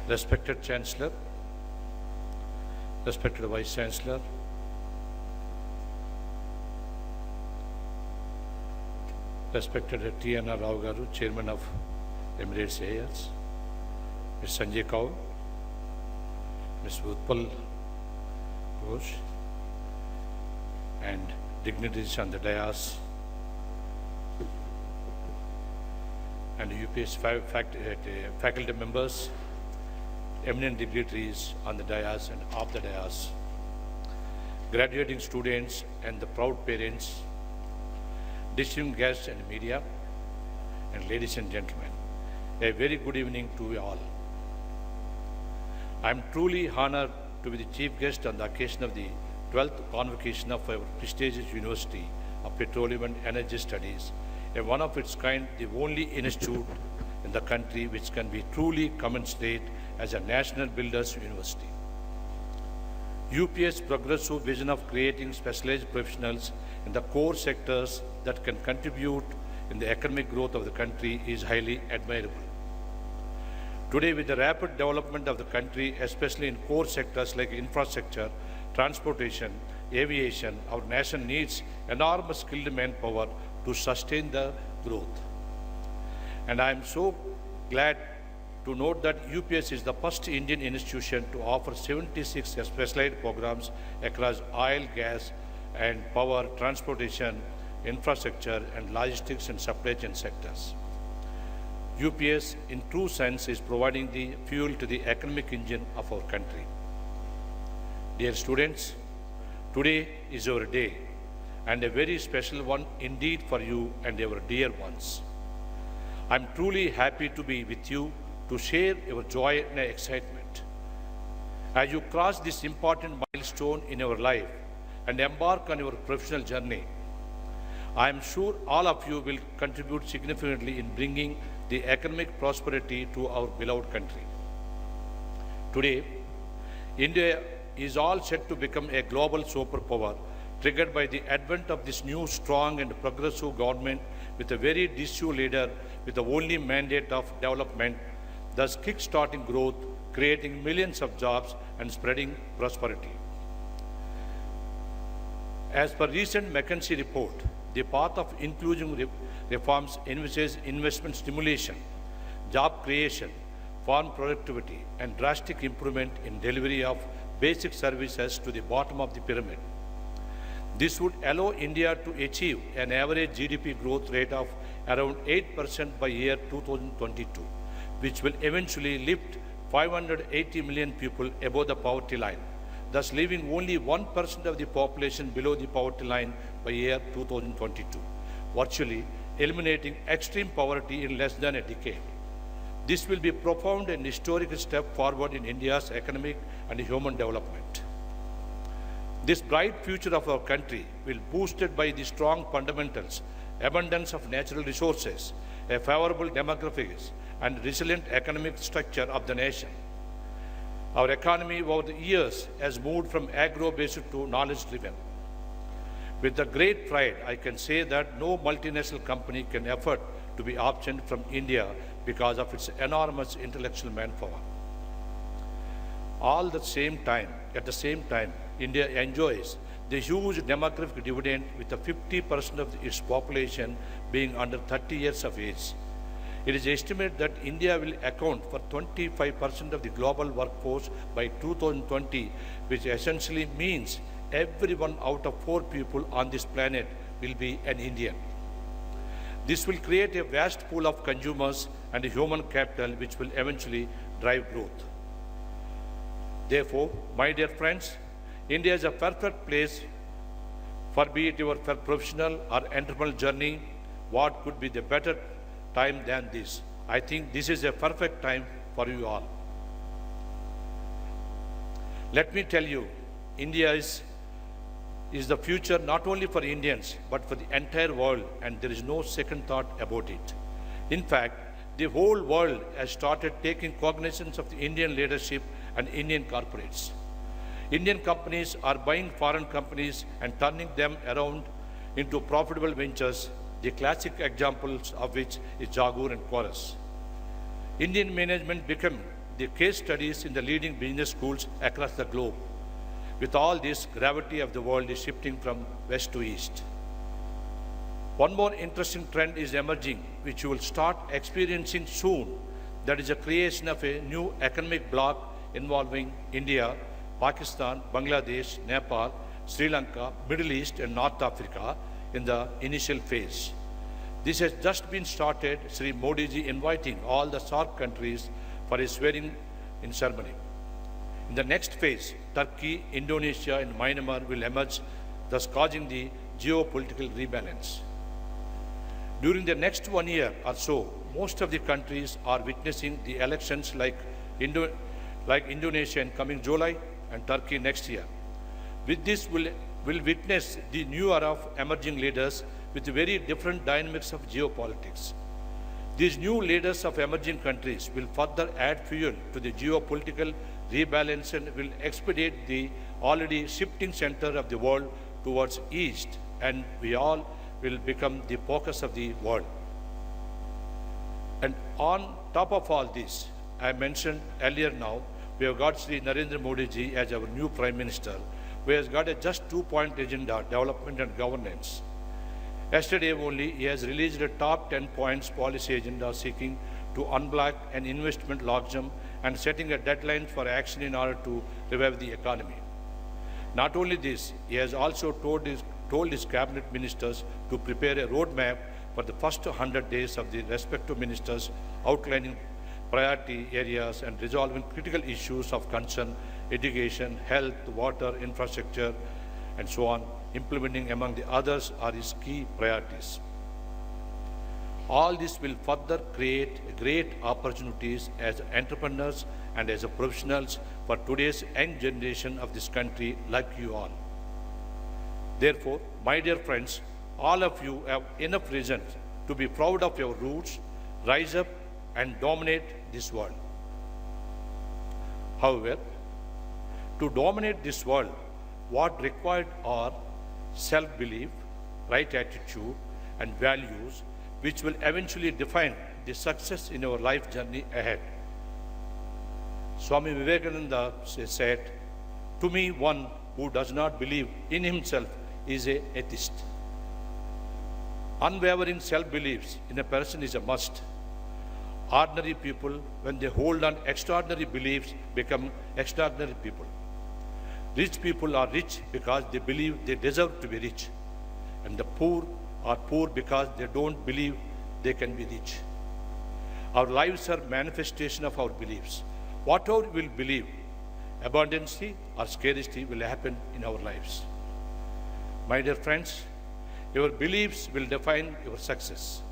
Respected Chancellor, respected Vice Chancellor, respected T.N.R. Rao Garu, Chairman of Emirates AIRS, Ms. Sanjay Kaur, Ms. Utpal Ghosh, and dignitaries on the dais, and UPES faculty members, eminent dignitaries on the dais and off the dais, graduating students and the proud parents, distinguished guests and media, and ladies and gentlemen, a very good evening to you all. I am truly honored to be the chief guest on the occasion of the 12th Convocation of our prestigious University of Petroleum and Energy Studies, a one of its kind, the only institute in the country which can be truly commensurate as a national builders university. UPES' progressive vision of creating specialized professionals in the core sectors that can contribute in the economic growth of the country is highly admirable. Today, with the rapid development of the country, especially in core sectors like infrastructure, transportation, aviation, our nation needs enormous skilled manpower to sustain the growth. And I am so glad to note that UPES is the first Indian institution to offer 76 specialized programs across oil, gas, and power, transportation, infrastructure, and logistics and supply chain sectors. UPES, in true sense, is providing the fuel to the economic engine of our country. Dear students, today is your day, and a very special one indeed for you and your dear ones. I'm truly happy to be with you to share your joy and excitement. As you cross this important milestone in your life and embark on your professional journey, I am sure all of you will contribute significantly in bringing the economic prosperity to our beloved country. Today, India is all set to become a global superpower, triggered by the advent of this new, strong and progressive government with a very decisive leader with the only mandate of development, thus kick-starting growth, creating millions of jobs and spreading prosperity. As per recent McKinsey report, the path of inclusive reforms envisages investment stimulation, job creation, farm productivity, and drastic improvement in delivery of basic services to the bottom of the pyramid. This would allow India to achieve an average GDP growth rate of around 8% by year 2022, which will eventually lift 580 million people above the poverty line, thus leaving only 1% of the population below the poverty line by year 2022, virtually eliminating extreme poverty in less than a decade. This will be a profound and historic step forward in India's economic and human development. This bright future of our country will be boosted by the strong fundamentals, abundance of natural resources, a favorable demographics, and resilient economic structure of the nation. Our economy over the years has moved from agro-based to knowledge-driven. With the great pride, I can say that no multinational company can afford to be absent from India because of its enormous intellectual manpower. At the same time, India enjoys the huge demographic dividend with the 50% of its population being under 30 years of age. It is estimated that India will account for 25% of the global workforce by 2020, which essentially means every 1 out of 4 people on this planet will be an Indian. This will create a vast pool of consumers and human capital which will eventually drive growth. Therefore, my dear friends, India is a perfect place for be it your professional or entrepreneurial journey. What could be the better time than this? I think this is a perfect time for you all. Let me tell you, India is the future not only for Indians, but for the entire world, and there is no second thought about it. In fact, the whole world has started taking cognizance of the Indian leadership and Indian corporates. Indian companies are buying foreign companies and turning them around into profitable ventures, the classic examples of which is Jaguar and Chorus. Indian management the case studies in the leading business schools across the globe. With all this, gravity of the world is shifting from west to east. One more interesting trend is emerging, which you will start experiencing soon. That is the creation of a new economic bloc involving India, Pakistan, Bangladesh, Nepal, Sri Lanka, Middle East, and North Africa in the initial phase. This has just been started, Sri Modi ji inviting all the SAARC countries for a swearing-in ceremony. In the next phase, Turkey, Indonesia, and Myanmar will emerge, thus causing the geopolitical rebalance. During the next 1 year or so, most of the countries are witnessing the elections like Indonesia in coming July and Turkey next year. With this, we'll witness the new era of emerging leaders with very different dynamics of geopolitics. These new leaders of emerging countries will further add fuel to the geopolitical rebalance and will expedite the already shifting center of the world towards east, and we all will become the focus of the world. And on top of all this, I mentioned earlier now, we have got Sri Narendra Modi ji as our new Prime Minister, who has got a just 2-point agenda, development and governance. Yesterday only, he has released a top 10 points policy agenda seeking to unblock an investment logjam and setting a deadline for action in order to revive the economy. Not only this, he has also told his cabinet ministers to prepare a roadmap for the first 100 days of the respective ministers, outlining priority areas and resolving critical issues of concern, education, health, water, infrastructure, and so on. Implementing among the others are his key priorities. All this will further create great opportunities as entrepreneurs and as professionals for today's young generation of this country like you all. Therefore, my dear friends, all of you have enough reason to be proud of your roots, rise up and dominate this world. However, to dominate this world, what required are self-belief, right attitude, and values which will eventually define the success in our life journey ahead. Swami Vivekananda said, "To me, one who does not believe in himself is an atheist." Unwavering self-beliefs in a person is a must. Ordinary people, when they hold on extraordinary beliefs, become extraordinary people. Rich people are rich because they believe they deserve to be rich. And the poor are poor because they don't believe they can be rich. Our lives are manifestation of our beliefs. Whatever we will believe, abundance or scarcity will happen in our lives. My dear friends, your beliefs will define your success.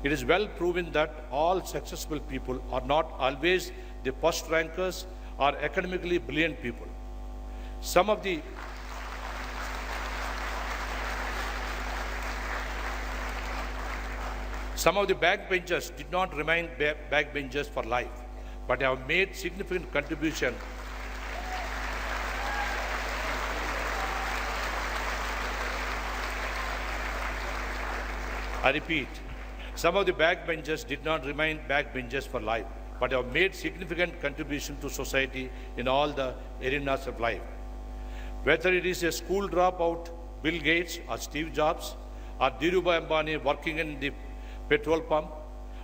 It is well proven that all successful people are not always the first rankers or academically brilliant people. Some of the backbenchers did not remain backbenchers for life, but have made significant contribution. I repeat, some of the backbenchers did not remain backbenchers for life, but have made significant contribution to society in all the arenas of life. Whether it is a school dropout, Bill Gates or Steve Jobs, or Dhirubhai Ambani working in the petrol pump,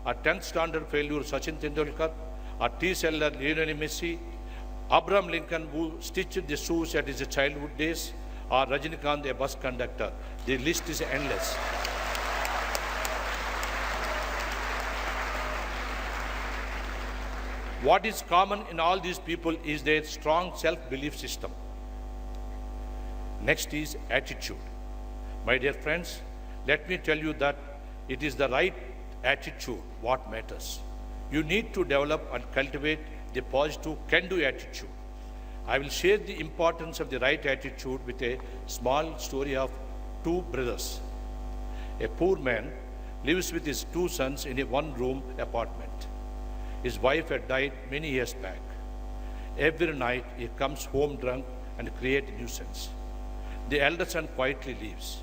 or 10th standard failure Sachin Tendulkar, or tea seller Lionel Messi, Abraham Lincoln who stitched the shoes at his childhood days, or Rajinikanth, a bus conductor. The list is endless. What is common in all these people is their strong self-belief system. Next is attitude. My dear friends, let me tell you that it is the right attitude what matters. You need to develop and cultivate the positive can-do attitude. I will share the importance of the right attitude with a small story of two brothers. A poor man lives with his two sons in a one-room apartment. His wife had died many years back. Every night he comes home drunk and creates a nuisance. The elder son quietly leaves,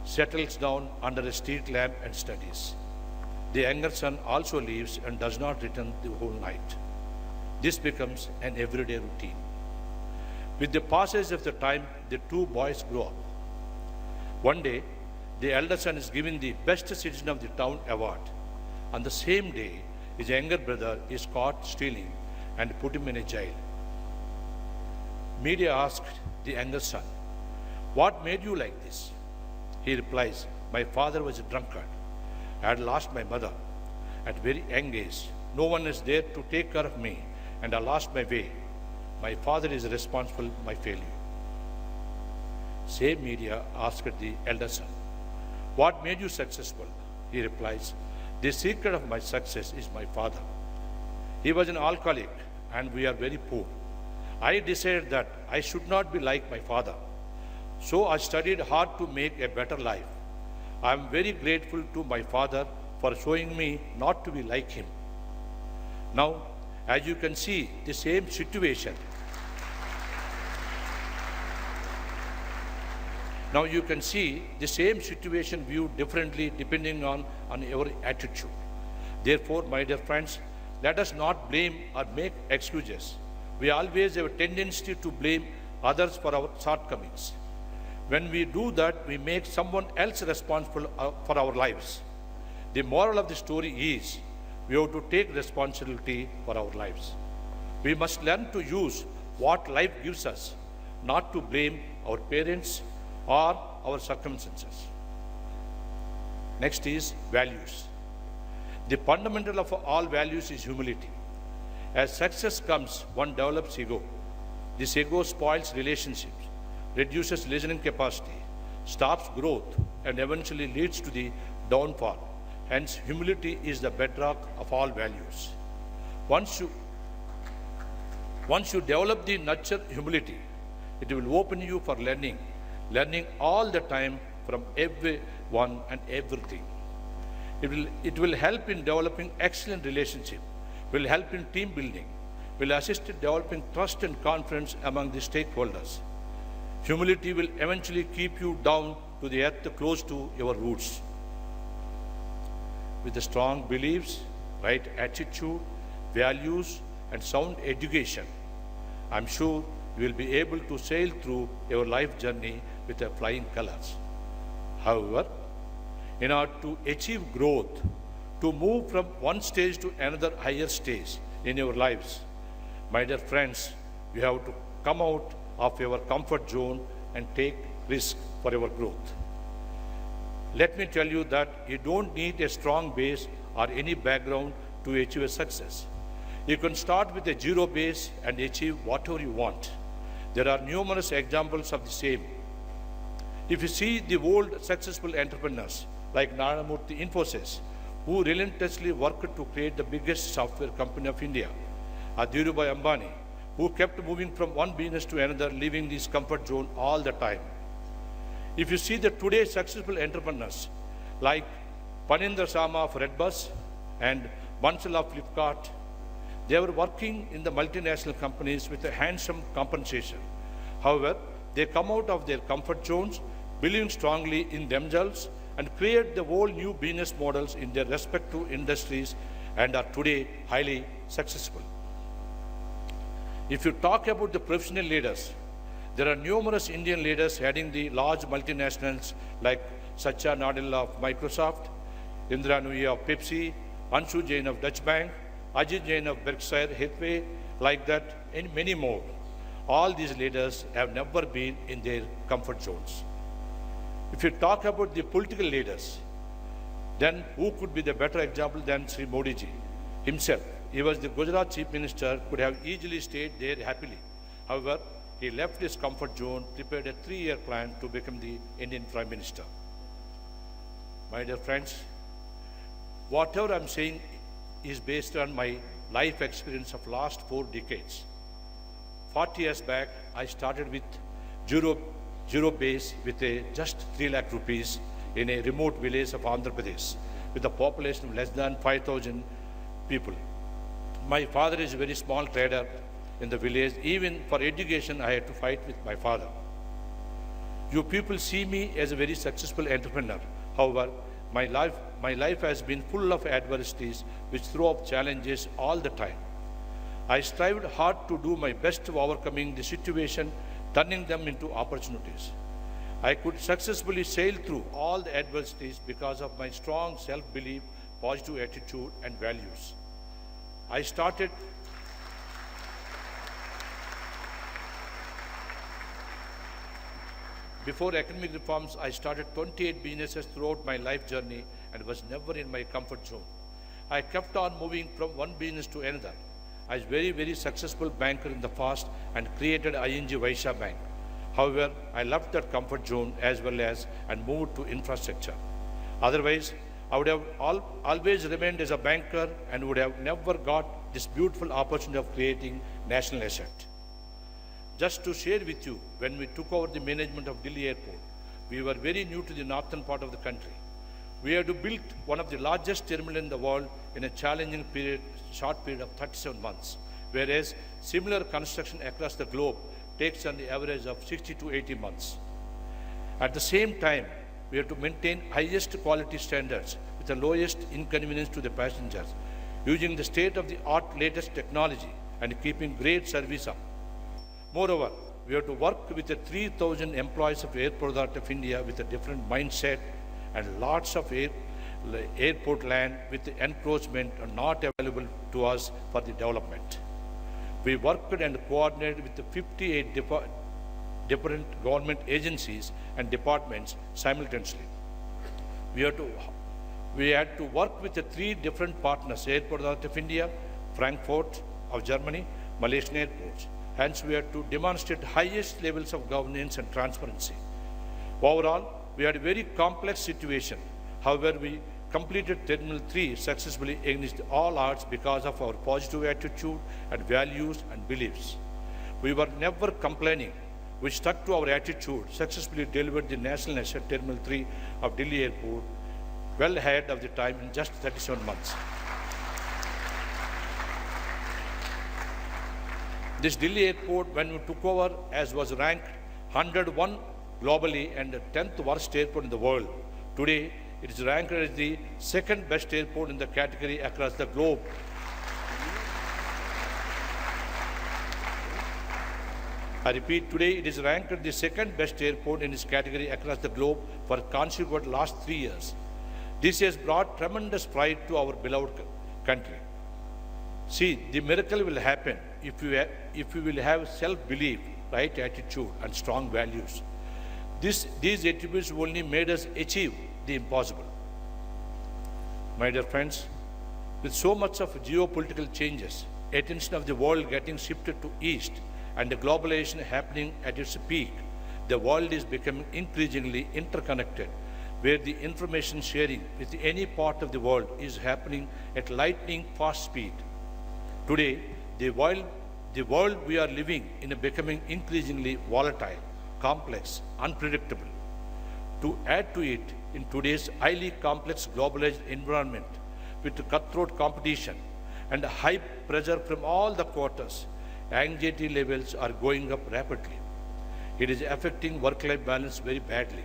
settles down under a street lamp and studies. The younger son also leaves and does not return the whole night. this becomes an everyday routine. With the passage of the time, the two boys grow up. One day, the elder son is given the Best Citizen of the Town award. On the same day, his younger brother is caught stealing and put him in a jail. Media asked the younger son, "What made you like this?" He replies, "My father was a drunkard. I had lost my mother at very young age. No one is there to take care of me, and I lost my way. My father is responsible for my failure." Same media asked the elder son, "What made you successful?" He replies, "The secret of my success is my father. He was an alcoholic and we are very poor. I decided that I should not be like my father. So I studied hard to make a better life. I am very grateful to my father for showing me not to be like him." Now, as you can see, the same situation. Now you can see the same situation viewed differently depending on our attitude. Therefore, my dear friends, let us not blame or make excuses. We always have a tendency to blame others for our shortcomings. When we do that, we make someone else responsible for our lives. The moral of the story is we have to take responsibility for our lives. We must learn to use what life gives us, not to blame our parents or our circumstances. Next is values. The fundamental of all values is humility. As success comes, one develops ego. This ego spoils relationships, reduces listening capacity, stops growth, and eventually leads to the downfall. Hence, humility is the bedrock of all values. Once you develop the nurture humility, it will open you for learning all the time from everyone and everything. It will help in developing excellent relationship, will help in team building, will assist in developing trust and confidence among the stakeholders. Humility will eventually keep you down to the earth close to your roots. With the strong beliefs, right attitude, values, and sound education, I'm sure you will be able to sail through your life journey with a flying colors. However, in order to achieve growth, to move from one stage to another higher stage in your lives, my dear friends, you have to come out of your comfort zone and take risk for your growth. Let me tell you that you don't need a strong base or any background to achieve a success. You can start with a zero base and achieve whatever you want. There are numerous examples of the same. If you see the old successful entrepreneurs like Naramurthy Infosys, who relentlessly worked to create the biggest software company of India, or Dhirubhai Ambani, who kept moving from one business to another, leaving this comfort zone all the time. If you see the today's successful entrepreneurs like Panindra Sama of Redbus and Bansal of Flipkart, they were working in the multinational companies with a handsome compensation. However, they come out of their comfort zones, believing strongly in themselves, and create the whole new business models in their respective industries and are today highly successful. If you talk about the professional leaders, there are numerous Indian leaders heading the large multinationals like Satya Nadella of Microsoft, Indra Nooyi of Pepsi, Anshu Jain of Dutch Bank, Ajit Jain of Berkshire Hathaway, like that, and many more. All these leaders have never been in their comfort zones. If you talk about the political leaders, then who could be the better example than Sri Modi ji himself? He was the Gujarat Chief Minister, could have easily stayed there happily. However, he left his comfort zone, prepared a 3-year plan to become the Indian Prime Minister. My dear friends, whatever I'm saying is based on my life experience of last 4 decades. 40 years back, I started with zero base with just 3 lakh rupees in a remote village of Andhra Pradesh with a population of less than 5,000 people. My father is a very small trader in the village. Even for education, I had to fight with my father. You people see me as a very successful entrepreneur. However, my life has been full of adversities which throw up challenges all the time. I strived hard to do my best of overcoming the situation, turning them into opportunities. I could successfully sail through all the adversities because of my strong self-belief, positive attitude, and values. I started Before academic reforms, I started 28 businesses throughout my life journey and was never in my comfort zone. I kept on moving from one business to another. I was very successful banker in the past and created ING Vaishya Bank. However, I left that comfort zone as well as and moved to infrastructure. Otherwise, I would have always remained as a banker and would have never got this beautiful opportunity of creating national asset. Just to share with you, when we took over the management of Delhi Airport, we were very new to the northern part of the country. We had to build one of the largest terminals in the world in a challenging short period of 37 months, whereas similar construction across the globe takes on the average of 60 to 80 months. At the same time, we have to maintain highest quality standards with the lowest inconvenience to the passengers, using the state-of-the-art latest technology and keeping great service up. Moreover, we have to work with the 3,000 employees of Airport Authority of India with a different mindset and lots of airport land with the encroachment not available to us for the development. We worked and coordinated with the 58 different government agencies and departments simultaneously. We had to work with the 3 different partners, Airport Authority of India, Frankfurt of Germany, Malaysian airports. Hence, we had to demonstrate highest levels of governance and transparency. Overall, we had a very complex situation. However, we completed Terminal 3 successfully against all odds because of our positive attitude and values and beliefs. We were never complaining. We stuck to our attitude, successfully delivered the National Asset Terminal 3 of Delhi Airport well ahead of the time in just 37 months. This Delhi Airport, when we took over, as was ranked 101 globally and the 10th worst airport in the world. Today, it is ranked as the 2nd best airport in the category across the globe. I repeat, today it is ranked the 2nd best airport in its category across the globe for consecutive last 3 years. This has brought tremendous pride to our beloved country. See, the miracle will happen if we will have self-belief, right attitude, and strong values. These attributes only made us achieve the impossible. My dear friends, with so much of geopolitical changes, attention of the world getting shifted to east, and the globalization happening at its peak, the world is becoming increasingly interconnected, where the information sharing with any part of the world is happening at lightning fast speed. Today, the world we are living in is becoming increasingly volatile, complex, unpredictable. To add to it, in today's highly complex globalized environment, with cutthroat competition and high pressure from all the quarters, anxiety levels are going up rapidly. It is affecting work-life balance very badly.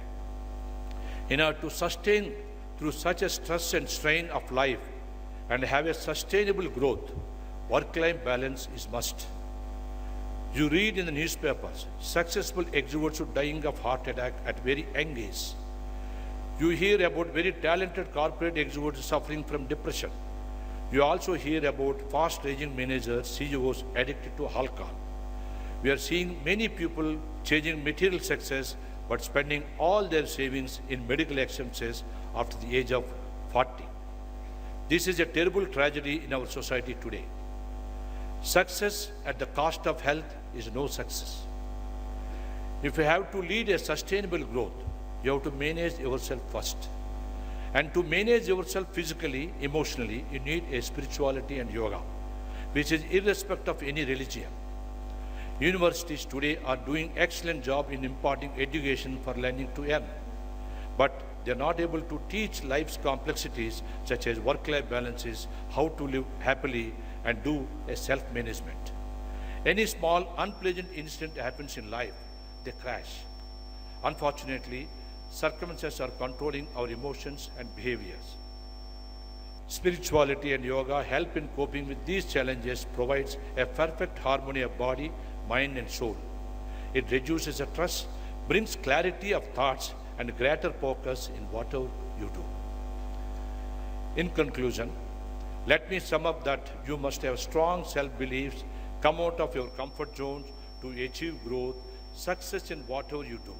In order to sustain through such a stress and strain of life and have a sustainable growth, work-life balance is must. You read in the newspapers, successful executives dying of heart attack at very young age. You hear about very talented corporate executives suffering from depression. You also hear about fast-raging managers, CEOs addicted to alcohol. We are seeing many people chasing material success but spending all their savings in medical expenses after the age of 40. This is a terrible tragedy in our society today. Success at the cost of health is no success. If you have to lead a sustainable growth, you have to manage yourself first. And to manage yourself physically, emotionally, you need a spirituality and yoga, which is irrespective of any religion. Universities today are doing excellent job in imparting education for learning to earn. But they are not able to teach life's complexities such as work-life balances, how to live happily, and do a self-management. Any small unpleasant incident happens in life, they crash. Unfortunately, circumstances are controlling our emotions and behaviors. Spirituality and yoga help in coping with these challenges, provides a perfect harmony of body, mind and soul. It reduces stress, brings clarity of thoughts and greater focus in whatever you do. In conclusion, let me sum up that you must have strong self-beliefs, come out of your comfort zones to achieve growth, success in whatever you do.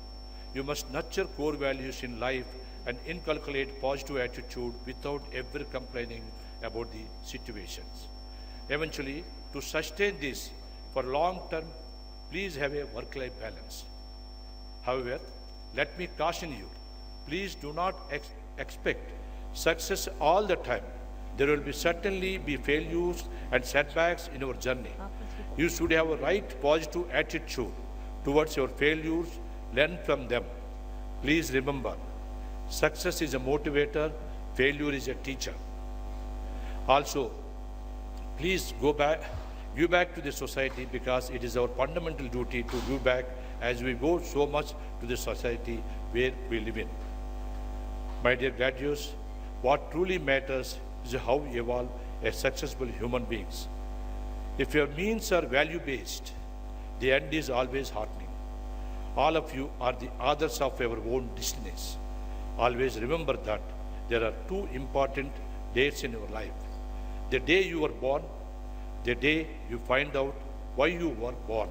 You must nurture core values in life and inculcate positive attitude without ever complaining about the situations. Eventually, to sustain this for long term, please have a work-life balance. However, let me caution you, please do not expect success all the time. There will certainly be failures and setbacks in our journey. You should have a right positive attitude towards your failures, learn from them. Please remember, success is a motivator, failure is a teacher. Also, please give back to the society because it is our fundamental duty to give back as we owe so much to the society where we live in. My dear graduates, what truly matters is how you evolve as successful human beings. If your means are value-based, the end is always heartening. All of you are the authors of your own destinies. Always remember that there are two important dates in your life. The day you were born, the day you find out why you were born.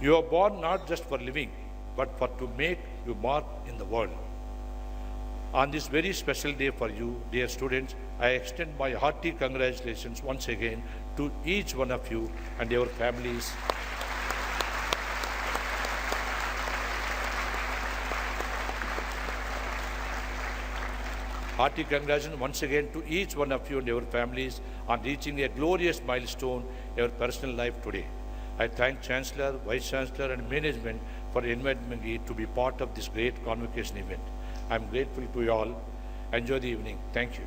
You are born not just for living, but for to make your mark in the world. On this very special day for you, dear students, I extend my hearty congratulations once again to each one of you and your families. Hearty congratulations once again to each one of you and your families on reaching a glorious milestone in your personal life today. I thank Chancellor, Vice Chancellor and management for inviting me to be part of this great convocation event. I am grateful to you all. Enjoy the evening. Thank you.